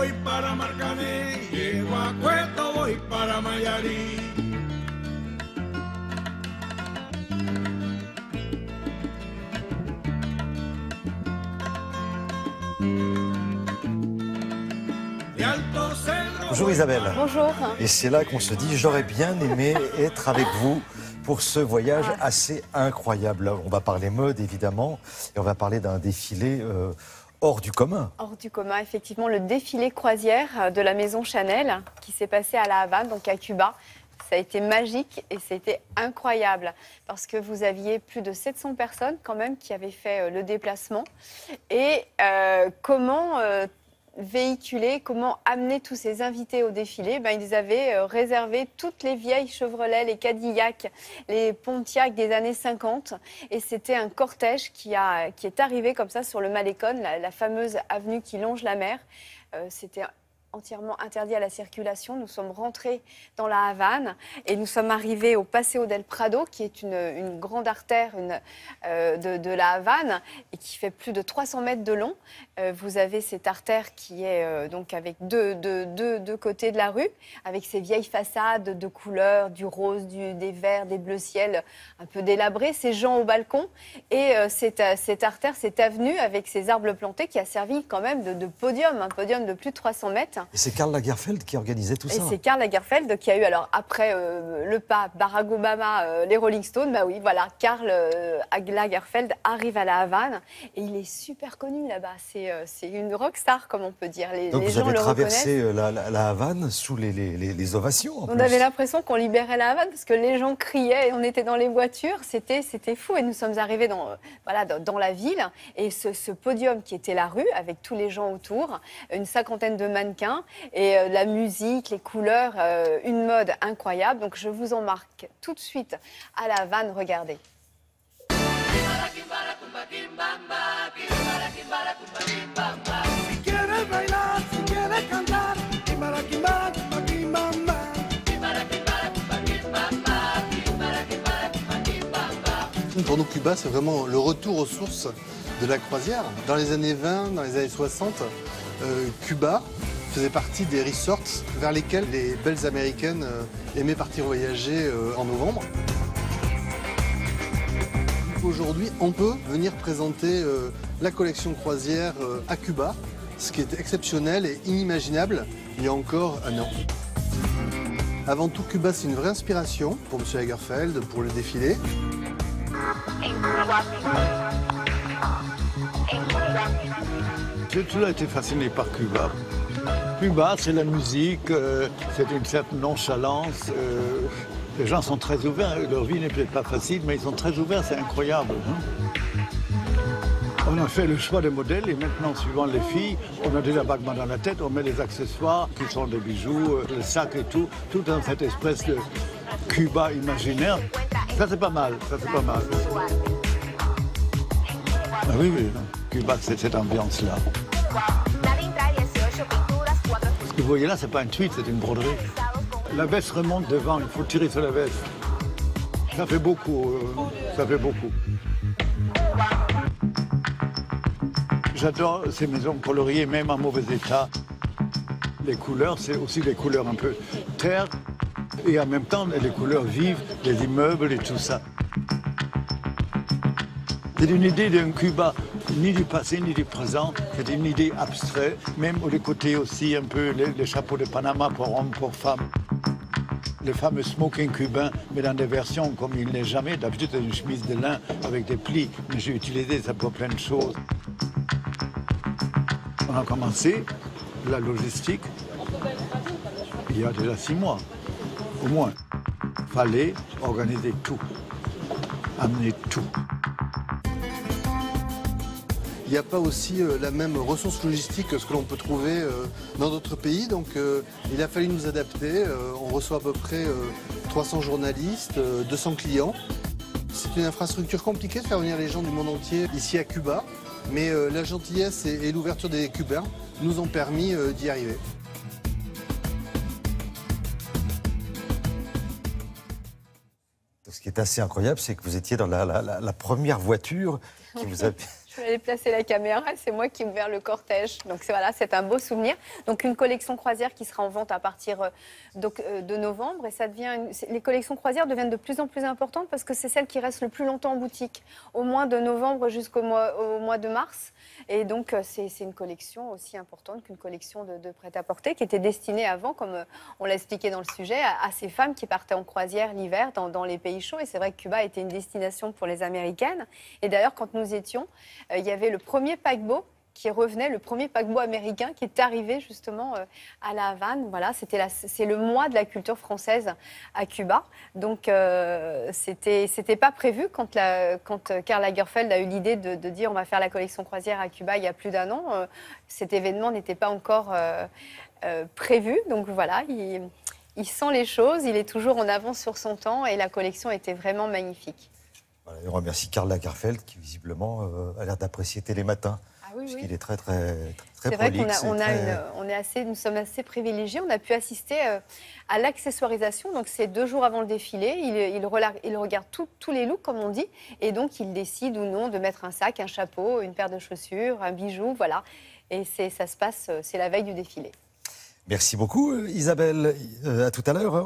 voy para Marcané, llego a Cueto, voy para Mayarí. Bonjour Isabelle. Bonjour. Et c'est là qu'on se dit, j'aurais bien aimé être avec vous pour ce voyage assez incroyable. On va parler mode évidemment, et on va parler d'un défilé hors du commun. Hors du commun, effectivement, le défilé croisière de la maison Chanel qui s'est passé à La Havane, donc à Cuba. Ça a été magique et c'était incroyable parce que vous aviez plus de 700 personnes quand même qui avaient fait le déplacement. Et comment véhiculer, comment amener tous ces invités au défilé, ils avaient réservé toutes les vieilles Chevrolet, les Cadillac, les Pontiac des années 50 et c'était un cortège qui est arrivé comme ça sur le Malecón, la fameuse avenue qui longe la mer. C'était entièrement interdit à la circulation. Nous sommes rentrés dans la Havane et nous sommes arrivés au Paseo del Prado, qui est une grande artère de la Havane et qui fait plus de 300 mètres de long. Vous avez cette artère qui est donc avec deux côtés de la rue, avec ses vieilles façades de couleurs, du rose, des verts, des bleus ciel un peu délabrés, ces gens au balcon et cette artère, cette avenue avec ces arbres plantés qui a servi quand même de podium, un podium de plus de 300 mètres. Et c'est Karl Lagerfeld qui organisait tout ça. Et c'est Karl Lagerfeld qui a eu, alors après le pape, Barack Obama, les Rolling Stones, oui, voilà, Karl Lagerfeld arrive à la Havane et il est super connu là-bas. C'est une rockstar, comme on peut dire. Donc les vous gens avez le traversé reconnaissent. la Havane sous les ovations. On avait l'impression qu'on libérait la Havane parce que les gens criaient et on était dans les voitures. C'était fou. Et nous sommes arrivés dans la ville et ce podium qui était la rue avec tous les gens autour, une cinquantaine de mannequins et la musique, les couleurs, une mode incroyable. Donc je vous en marque tout de suite à la Havane. Regardez. Pour nous, Cuba, c'est vraiment le retour aux sources de la croisière. Dans les années 20, dans les années 60, Cuba faisait partie des resorts vers lesquels les belles américaines aimaient partir voyager en novembre. Aujourd'hui, on peut venir présenter la collection croisière à Cuba, ce qui est exceptionnel et inimaginable il y a encore un an. Avant tout, Cuba, c'est une vraie inspiration pour M. Lagerfeld, pour le défilé. J'ai toujours été fasciné par Cuba. Cuba, c'est la musique, c'est une certaine nonchalance. Les gens sont très ouverts, leur vie n'est peut-être pas facile, mais ils sont très ouverts, c'est incroyable. On a fait le choix des modèles et maintenant, suivant les filles, on a déjà vaguement dans la tête, on met les accessoires qui sont des bijoux, le sac et tout dans cette espèce de Cuba imaginaire. Ça, c'est pas mal, ça, c'est pas mal. Ah oui, Cuba, c'est cette ambiance-là. Ce que vous voyez là, c'est pas un tweed, c'est une broderie. La veste remonte devant, il faut tirer sur la veste. Ça fait beaucoup, ça fait beaucoup. J'adore ces maisons coloriées, même en mauvais état. Les couleurs, c'est aussi des couleurs un peu terre et en même temps les couleurs vives, les immeubles et tout ça. C'est une idée d'un Cuba, ni du passé ni du présent, c'est une idée abstraite, même les côtés aussi un peu, les chapeaux de Panama pour hommes, pour femmes. Le fameux smoking cubain, mais dans des versions comme il n'est jamais. D'habitude, c'est une chemise de lin avec des plis, mais j'ai utilisé ça pour plein de choses. On a commencé la logistique il y a déjà 6 mois, au moins. Il fallait organiser tout, amener tout. Il n'y a pas aussi la même ressource logistique que ce que l'on peut trouver dans d'autres pays. Donc il a fallu nous adapter. On reçoit à peu près 300 journalistes, 200 clients. C'est une infrastructure compliquée de faire venir les gens du monde entier ici à Cuba. Mais la gentillesse et l'ouverture des Cubains nous ont permis d'y arriver. Ce qui est assez incroyable, c'est que vous étiez dans la première voiture qui vous a... Je vais aller placer la caméra, c'est moi qui ai ouvert le cortège. Donc voilà, c'est un beau souvenir. Donc une collection croisière qui sera en vente à partir de novembre. Et ça devient les collections croisières deviennent de plus en plus importantes parce que c'est celles qui restent le plus longtemps en boutique, au moins de novembre jusqu'au mois de mars. Et donc c'est une collection aussi importante qu'une collection de prêt-à-porter qui était destinée avant, comme on l'a expliqué dans le sujet, à ces femmes qui partaient en croisière l'hiver dans les pays chauds. Et c'est vrai que Cuba était une destination pour les Américaines. Et d'ailleurs, quand nous étions, il y avait le premier paquebot qui revenait, le premier paquebot américain qui est arrivé justement à La Havane. Voilà, c'est le mois de la culture française à Cuba. Donc, c'était pas prévu quand Karl Lagerfeld a eu l'idée de dire on va faire la collection croisière à Cuba il y a plus d'1 an. Cet événement n'était pas encore prévu. Donc voilà, il sent les choses, il est toujours en avance sur son temps et la collection était vraiment magnifique. Voilà, et on remercie Karl Lagerfeld qui visiblement a l'air d'apprécier Télématin. Ah oui, parce oui. qu'il est très prolixe. C'est vrai nous sommes assez privilégiés. On a pu assister à l'accessoirisation. Donc, c'est 2 jours avant le défilé. Il regarde tous les looks, comme on dit. Et donc, il décide ou non de mettre un sac, un chapeau, une paire de chaussures, un bijou. Voilà. Et ça se passe, c'est la veille du défilé. Merci beaucoup, Isabelle. À tout à l'heure.